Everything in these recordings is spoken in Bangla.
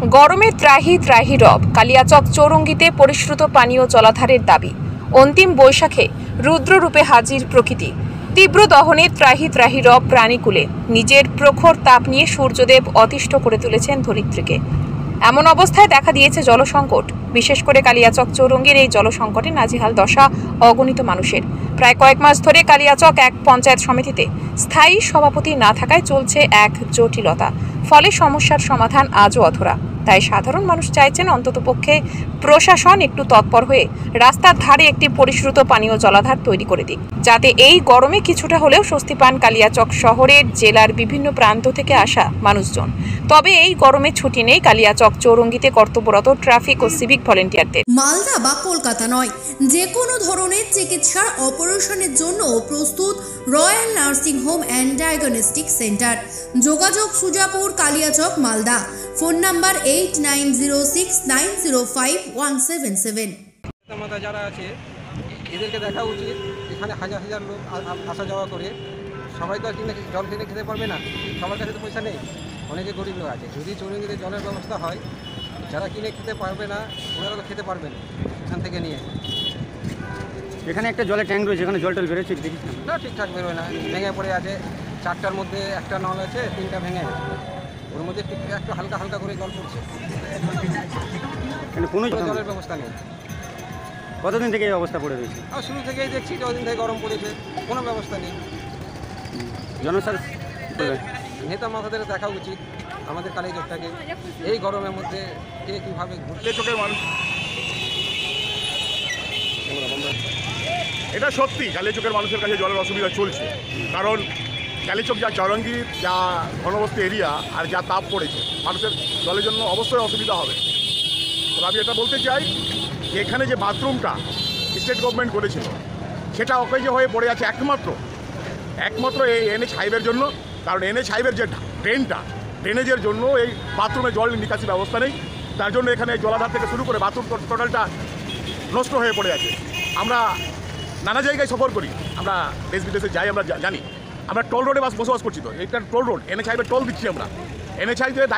গরমে ত্রাহি ত্রাহি রব। কালিয়াচক চৌরঙ্গিতে পরিশ্রুত পানীয় জলাধারের দাবি। অন্তিম বৈশাখে রুদ্ররূপে হাজির প্রকৃতি। তীব্র দহনে ত্রাহি ত্রাহি রব প্রাণীকুলে। নিজের প্রখর তাপ নিয়ে সূর্যদেব অতিষ্ঠ করে তুলেছেন ধরিত্রীকে। এমন অবস্থায় দেখা দিয়েছে জলসংকট। বিশেষ করে কালিয়াচক চৌরঙ্গির এই জলসংকটে নাজেহাল দশা অগণিত মানুষের। প্রায় কয়েক মাস ধরে কালিয়াচক এক পঞ্চায়েত সমিতিতে স্থায়ী সভাপতি না থাকায় চলছে এক জটিলতা। ফলে সমস্যার সমাধান আজও অধরা। তাই সাধারণ মানুষ চাইছেন অন্ততপক্ষে প্রশাসন একটু তৎপর হয়ে রাস্তার ধারে একটি পরিশ্রুত পানীয় জলাধার তৈরি করে দিক, যাতে এই গরমে কিছুটা হলেও স্বস্তি পান কালিয়াচক শহরের জেলার বিভিন্ন প্রান্ত থেকে আসা মানুষজন। তবে এই গরমে ছুটি নেই কালিয়াচক চৌরঙ্গিতে কর্তব্যরত ট্রাফিক ও সিভিক ভলেন্টিয়ারদের। মালদা বা কলকাতা নয়, যে কোনো ধরনের চিকিৎসার অপারেশনের জন্য প্রস্তুত royal nursing home and diagnostic centre. যোগাযোগ সুজাপুর, কালিয়াচক, মালদা। Phone number 8906905177। যারা আছে এদেরকে দেখা উচিত। এখানে হাজার হাজার লোক আসা যাওয়া করে, সবাই তো আর কিনে জল কিনে খেতে পারবে না, সবার কাছে তো পয়সা নেই, অনেকে গরিব লোক আছে। যদি চৌরঙ্গিতে জলের ব্যবস্থা হয়, যারা কিনে খেতে পারবে না ওনারা তো খেতে পারবেন এখান থেকে নিয়ে। এখানে একটা জলের ট্যাঙ্ক রয়েছে, এখানে জল টল বেরোচ্ছে না, ঠিকঠাক বেরোয় না, ভেঙে পড়ে আছে। 4টার মধ্যে একটা নল আছে, 3টা ভেঙে গেছে। ওর মধ্যে একটু হালকা হালকা করে জল পড়ছে, কোনো জলের ব্যবস্থা নেই। কতদিন থেকে এই অবস্থা পড়ে রয়েছে? শুরু থেকেই দেখছি, যতদিন থেকে গরম পড়েছে কোনো ব্যবস্থা নেই। নেতা মাথাদের দেখা উচিত আমাদের কালিয়াচকটাকে এই গরমের মধ্যে কে কীভাবে চোখের মানুষ। এটা সত্যি কালিয়াচকের মানুষের কাছে জলের অসুবিধা চলছে, কারণ কালিয়াচক যা চৌরঙ্গির যা ঘনবস্তি এরিয়া আর যা তাপ পড়েছে, মানুষের জলের জন্য অবশ্যই অসুবিধা হবে। তবে আমি এটা বলতে চাই যে এখানে যে বাথরুমটা স্টেট গভর্নমেন্ট করেছিল, সেটা অকেজ হয়ে পড়ে আছে একমাত্র এই NH হাইওয়ের জন্য। কারণ NH হাইওয়ের যে ড্রেনেজের জন্য এই বাথরুমে জল নিকাশি ব্যবস্থা নেই। তার জন্য এখানে জলাধার থেকে শুরু করে বাথরুম টোটালটা নষ্ট হয়ে পড়ে আছে। আমরা নানা জায়গায় সফর করি, আমরা দেশ বিদেশে যাই, আমরা জানি। আমরা টোল রোডে বসবাস করছি, তো এইটা toll road, NH highway toll দিচ্ছি আমরা। NH হাইওয়ের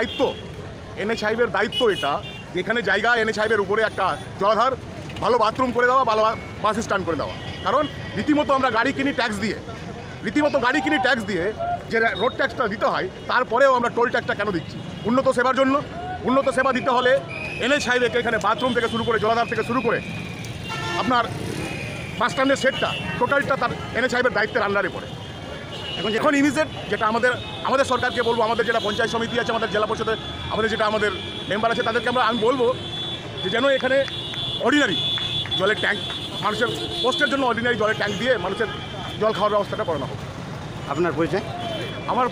দায়িত্ব এটা, যেখানে জায়গা NH হাইওয়ের উপরে একটা জলাধার, ভালো বাথরুম করে দেওয়া, ভালো বাস স্ট্যান্ড করে দেওয়া। কারণ রীতিমতো আমরা গাড়ি কিনি ট্যাক্স দিয়ে যে রোড ট্যাক্সটা দিতে হয়, তারপরেও আমরা টোল ট্যাক্সটা কেন দিচ্ছি? উন্নত সেবার জন্য। উন্নত সেবা দিতে হলে NH হাইওয়েকে এখানে বাথরুম থেকে শুরু করে, জলাধার থেকে শুরু করে আপনার বাস স্ট্যান্ডের সেটটা টোটালটা তার NH হাইওয়ের দায়িত্বের আন্ডারে পড়ে। এখন ইমিডিয়েট যেটা আমাদের সরকারকে বলবো, আমাদের যেটা পঞ্চায়েত সমিতি আছে, আমাদের জেলা পরিষদের আমাদের মেম্বার আছে, তাদেরকে আমি বলবো যে যেন এখানে অর্ডিনারি জলের ট্যাঙ্ক, মানুষের পোস্টের জন্য অর্ডিনারি জলের ট্যাঙ্ক দিয়ে মানুষের জল খাওয়ার ব্যবস্থাটা করানো হোক। আপনার পরিচয়? আমার